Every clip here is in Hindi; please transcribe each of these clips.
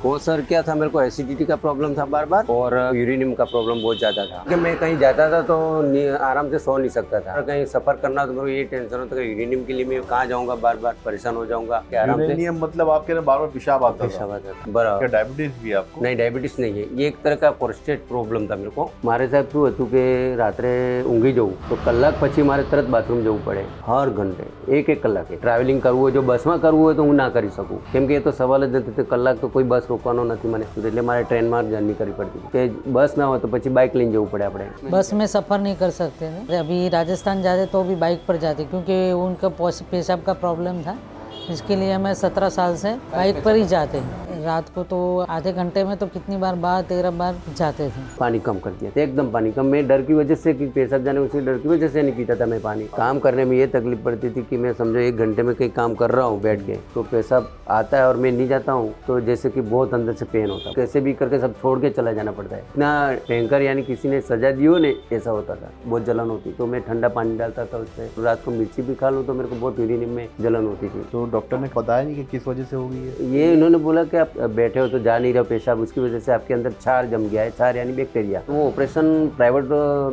वो सर क्या था, मेरे को एसिडिटी का प्रॉब्लम था बार बार, और यूरिनियम का प्रॉब्लम बहुत ज़्यादा था कि मैं कहीं जाता था तो आराम से सो नहीं सकता था। और कहीं सफ़र करना तो मेरे को ये टेंशन होता था कि यूरिनियम के लिए मैं कहाँ जाऊँगा, बार बार परेशान हो जाऊँगा कि आराम से यूरेनियम मतलब आपके ना बार बार पेशाब आता था? पेशाब आता था बराबर। क्या डायबिटीज भी है आपको? नहीं, डायबिटीज नहीं है, ये एक तरह का प्रोस्टेट प्रॉब्लम था मेरे को। मारे साहब શું હતું કે રાત્રે ઊંઘી જવું તો કલાક પછી મારે તરત બાથરૂમ જવું પડે, હર ઘંटे એક કલાકે ટ્રાવેલિંગ કરવું હોય, જો બસમાં કરવું હોય તો હું ના કરી શકું, કેમ કે એ તો સવાલ જ નથી, કલાક તો કોઈ બસ રોકવાનો નથી મને, એટલે મારે ટ્રેનમાં જર્ની કરવી પડતી કે બસ ના હોય તો પછી બાઇક લઈને જવું પડે આપણે। बस में सफ़र नहीं कर सकते थे। अभी राजस्थान जाते तो भी बाइक पर जाते, क्योंकि उनका पेशाब का प्रॉब्लम था। इसके लिए मैं 17 साल से बाइक पर ही जाते हैं। रात को तो आधे घंटे में तो कितनी बार 12-13 बार जाते थे। पानी कम कर दिया था, एकदम पानी कम। मैं डर की वजह से कि पेशाब जाने, उसी डर की वजह से नहीं पीता था मैं पानी। काम करने में ये तकलीफ पड़ती थी कि मैं समझो 1 घंटे में कहीं काम कर रहा हूँ बैठ के, तो पेशाब आता है और मैं नहीं जाता हूँ तो जैसे कि बहुत अंदर से पेन होता है, कैसे भी करके सब छोड़ के चला जाना पड़ता है। इतना भयंकर यानी किसी ने सजा दी हो ने ऐसा होता था, बहुत जलन होती। तो मैं ठंडा पानी डालता था उसमें, रात को मिर्ची भी खा लूँ तो मेरे को बहुत यूरिन में जलन होती थी। तो डॉक्टर ने बताया नहीं कि किस वजह से हो गई है? ये इन्होंने बोला कि आप बैठे हो तो जा नहीं रहे हो पेशाब, उसकी वजह से आपके अंदर क्षार जम गया है, क्षार यानी बैक्टीरिया। तो वो ऑपरेशन प्राइवेट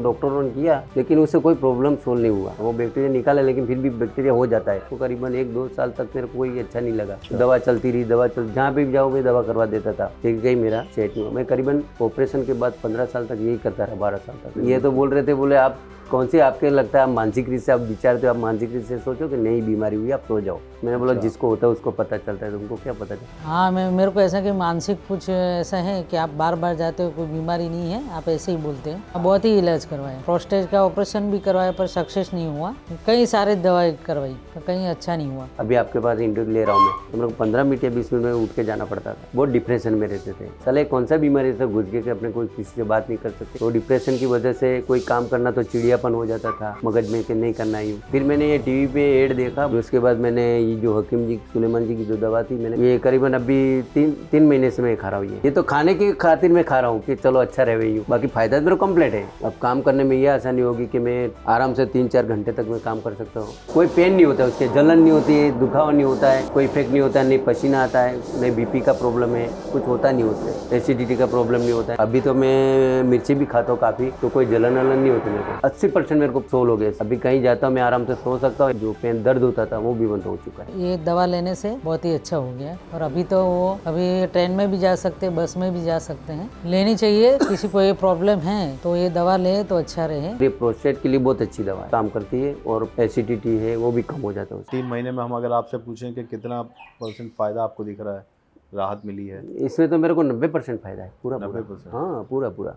डॉक्टरों ने किया, लेकिन उससे कोई प्रॉब्लम सोल्व नहीं हुआ। वो बैक्टीरिया निकाला, लेकिन फिर भी बैक्टीरिया हो जाता है। तो करीबन 1-2 साल तक मेरे को कोई अच्छा नहीं लगा। दवा चलती रही, जहाँ पे भी जाओ मैं दवा करवा देता था, लेकिन कहीं मेरा सेट नहीं हुआ। मैं करीबन ऑपरेशन के बाद 15 साल तक यही करता रहा, 12 साल तक। ये तो बोल रहे थे, बोले आप कौन सी आपके लगता है आप मानसिक रूप से आप विचारते हो, आप मानसिक रूप से सोचो कि नई बीमारी हुई, आप सो जाओ। मैंने बोला जिसको होता है उसको पता चलता है, तुमको क्या पता चलता? हाँ, मेरे को ऐसा कि मानसिक कुछ ऐसा है कि आप बार बार जाते हो, कोई बीमारी नहीं है, आप ऐसे ही बोलते हैं। अब बहुत ही इलाज करवाया, प्रोस्टेट का ऑपरेशन भी करवाया पर सक्सेस नहीं हुआ। कई सारे दवाई करवाई पर कहीं अच्छा नहीं हुआ। अभी आपके पास इंटरव्यू ले रहा हूँ मैं, तो मेरे को 15 मिनट या 20 मिनट में उठ के जाना पड़ता था। बहुत डिप्रेशन में रहते थे। साले कौन सा बीमारी से घुस गए कि अपने कोई किसी से बात नहीं कर सकते। तो डिप्रेशन की वजह से कोई काम करना तो चिड़ियापन हो जाता था मगज में कि नहीं करना ही। फिर मैंने ये टीवी पे ऐड देखा, उसके बाद मैंने ये जो हकीम जी सुलेमान जी की जो दवा थी, मैंने ये करीबन अभी 3 महीने से मैं खा रहा हूँ। ये तो खाने की खातिर मैं खा रहा हूँ कि चलो अच्छा रह रही हूँ, बाकी फायदा मेरे कंप्लीट है। अब काम करने में ये आसानी होगी कि मैं आराम से 3-4 घंटे तक मैं काम कर सकता हूँ। कोई पेन नहीं होता, उसके जलन नहीं होती है, दुखावा नहीं होता है, कोई इफेक्ट नहीं होता है, नहीं पसीना आता है, नहीं बीपी का प्रॉब्लम है, कुछ होता नहीं उससे, एसिडिटी का प्रॉब्लम नहीं होता है। अभी तो मैं मिर्ची भी खाता हूँ काफ़ी, तो कोई जलन वलन नहीं होती मेरे को। 80% मेरे को सोल हो गया। अभी कहीं जाता हूँ मैं आराम से सो सकता हूँ, जो पेन दर्द होता था वो भी बंद हो चुका है। ये दवा लेने से बहुत ही अच्छा हो गया है। और अभी तो वो अभी ट्रेन में भी जा सकते हैं, बस में भी जा सकते हैं। लेनी चाहिए, किसी को ये प्रॉब्लम है तो ये दवा ले तो अच्छा रहे। ये प्रोस्टेट के लिए बहुत अच्छी दवा है, काम करती है, और एसिडिटी है वो भी कम हो जाता है। 3 महीने में हम अगर आपसे पूछें कि कितना % फायदा आपको दिख रहा है, राहत मिली है? इसमें तो मेरे को 90% फायदा है, पूरा 90%? हाँ, पूरा।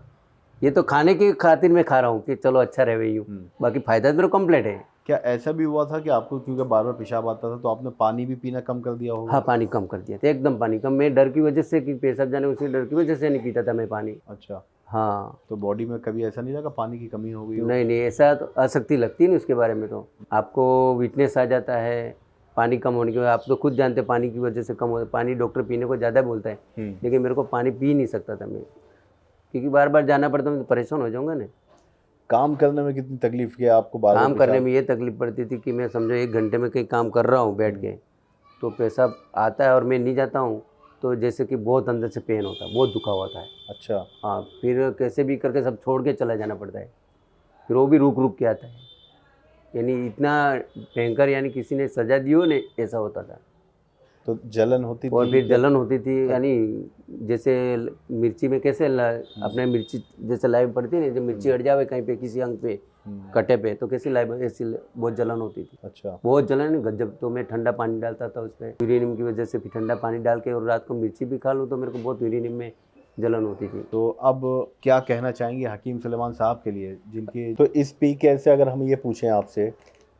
ये तो खाने की खातिर मैं खा रहा हूँ कि चलो अच्छा रह रही हूँ, बाकी फायदा मेरे को कंप्लीट है। क्या ऐसा भी हुआ था कि आपको क्योंकि बार बार पेशाब आता था तो आपने पानी भी पीना कम कर दिया होगा? हाँ, पानी कम कर दिया था, एकदम पानी कम। मैं डर की वजह से कि पेशाब जाने, उसी डर की वजह से नहीं पीता था मैं पानी। अच्छा। हाँ। तो बॉडी में कभी ऐसा नहीं लगा पानी की कमी हो गई हो? नहीं, ऐसा तो आसक्ति लगती है ना उसके बारे में, तो आपको वीकनेस आ जाता है पानी कम होने की वजह। आप तो खुद जानते हैं पानी की वजह से कम होता है। पानी डॉक्टर पीने को ज़्यादा बोलता है, लेकिन मेरे को पानी पी नहीं सकता था मैं, क्योंकि बार बार जाना पड़ता, मैं तो परेशान हो जाऊँगा ना। काम करने में कितनी तकलीफ की आपको? बार काम करने में ये तकलीफ पड़ती थी कि मैं समझो 1 घंटे में कहीं काम कर रहा हूँ बैठ के, तो पेशाब आता है और मैं नहीं जाता हूँ, तो जैसे कि बहुत अंदर से पेन होता है, बहुत दुखा होता है। अच्छा। हाँ, फिर कैसे भी करके सब छोड़ के चला जाना पड़ता है, फिर वो भी रुक के आता है। यानी इतना भयंकर, यानी किसी ने सजा दी हो ने ऐसा होता था। तो जलन होती थी? और फिर जलन होती थी, यानी जैसे मिर्ची में कैसे अपने मिर्ची जैसे लाइव पड़ती है ना, जब मिर्ची हट जावे कहीं पे किसी अंग पे कटे पे, तो कैसी लाइव ऐसी बहुत जलन होती थी। अच्छा। बहुत जलन गजब। तो मैं ठंडा पानी डालता था उसमें यूरेनियम की वजह से, फिर ठंडा पानी डाल के और रात को मिर्ची भी खा लूँ तो मेरे को बहुत यूरेनियम में जलन होती थी। तो अब क्या कहना चाहेंगे हकीम सुलेमान साहब के लिए, जिनकी तो इस पी केस से अगर हम ये पूछें आपसे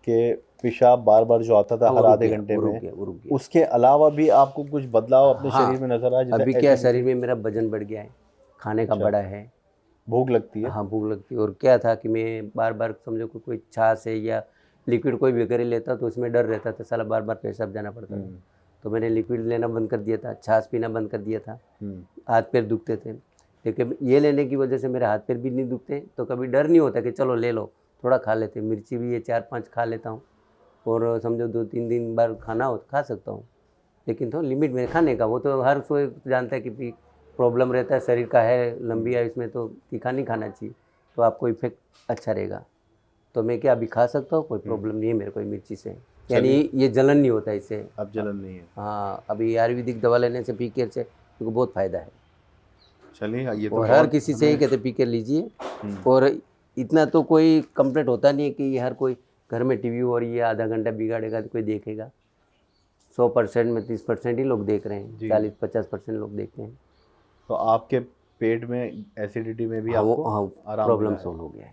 कि पेशाब बार बार जो आता था हर आधे घंटे में, वो रुक गया। उसके अलावा भी आपको कुछ बदलाव अपने शरीर में नजर आया? अभी क्या शरीर में मेरा वजन बढ़ गया है, खाने का बड़ा है, भूख लगती है? हाँ, भूख लगती है। और क्या था कि मैं बार बार समझो कोई छाछ है या लिक्विड कोई भी वगैरह लेता तो उसमें डर रहता था, साला बार बार पेशाब जाना पड़ता था। तो मैंने लिक्विड लेना बंद कर दिया था, छाछ पीना बंद कर दिया था। हाथ पैर दुखते थे, लेकिन ये लेने की वजह से मेरे हाथ पैर भी नहीं दुखते, तो कभी डर नहीं होता कि चलो ले लो, थोड़ा खा लेते। मिर्ची भी ये 4-5 खा लेता हूँ, और समझो 2-3 दिन बार खाना हो तो खा सकता हूँ। लेकिन तो लिमिट में खाने का, वो तो हर कोई जानता है कि प्रॉब्लम रहता है शरीर का है, लंबी आयु में तो तीखा नहीं खाना चाहिए, तो आपको इफेक्ट अच्छा रहेगा। तो मैं क्या अभी खा सकता हूँ, कोई प्रॉब्लम नहीं है मेरे को मिर्ची से, यानी ये जलन नहीं होता इससे। अब जलन नहीं है। हाँ, अभी आयुर्वेदिक दवा लेने से पीकेर से उनको बहुत फ़ायदा है। चलिए ये तो और हर किसी से ही कहते पीकेर लीजिए, और इतना तो कोई कंप्लेंट होता नहीं है कि हर कोई घर में टीवी हो रही है आधा घंटा बिगाड़ेगा तो कोई देखेगा। 100% में 30% ही लोग देख रहे हैं, 40-50% लोग देखते हैं। तो आपके पेट में एसिडिटी में भी हाँ, आपको वो आराम प्रॉब्लम मिला है? सॉल्व हो गया है।